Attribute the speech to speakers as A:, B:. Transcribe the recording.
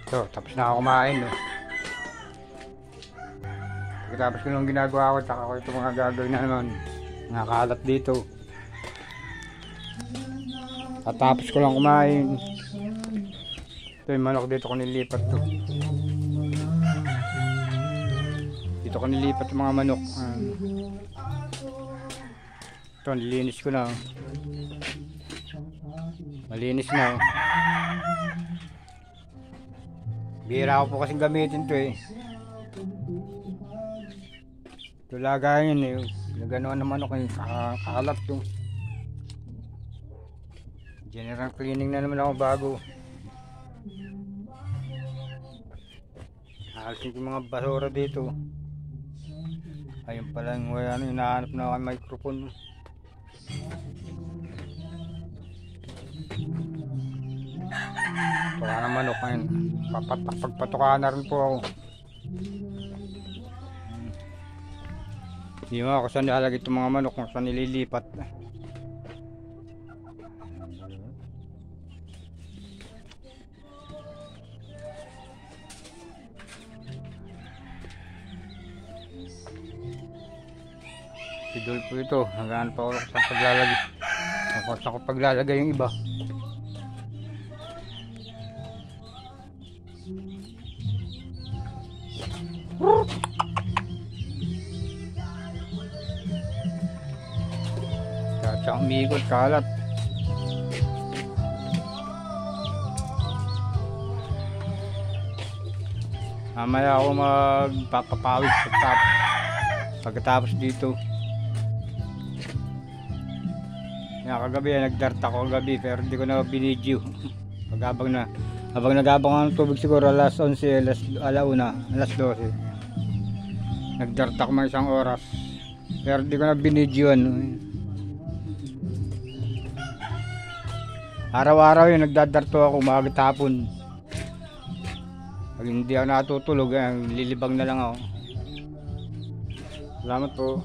A: So, tapos na ako kumain, no. Pagkatapos ko nung ginagawa ko, tsaka ko ito mga gagawin na naman. Nakakalat dito. At tapos ko lang kumain. Ito yung manok dito ko nilipat to. Dito ko nilipat yung mga manok. Ito, nilinis ko na. Malinis na. Bihira ko po kasing gamitin to eh. Ito lagayan yun eh. Ganoon naman ako yung kakalat to. General cleaning na naman ako bago. Alisin ko yung mga basura dito. Ayun pala yung hinahanap na ako yung microphone. Wala na manok ngayon. Pagpatukaan na rin po ako. Hindi mo ako saan nilalagay itong mga manok kung saan nililipat. Sidol po ito. Hanggaan pa ako sa paglalagay. Tapos ako paglalagay yung iba. Tsaka umiikot kalat. Mamaya ako magpapapawis pagkatapos dito. Kagabi nagdart ako kagabi pero hindi ko na binidyo. Habang nagabang ang tubig siguro alas 11, alas 12. Nagdart ako mga isang oras pero hindi ko na binidyoan. Araw-araw yun nagdadarto ako umaga hapon. Pag hindi ako natutulog lilibang na lang ako. Salamat po.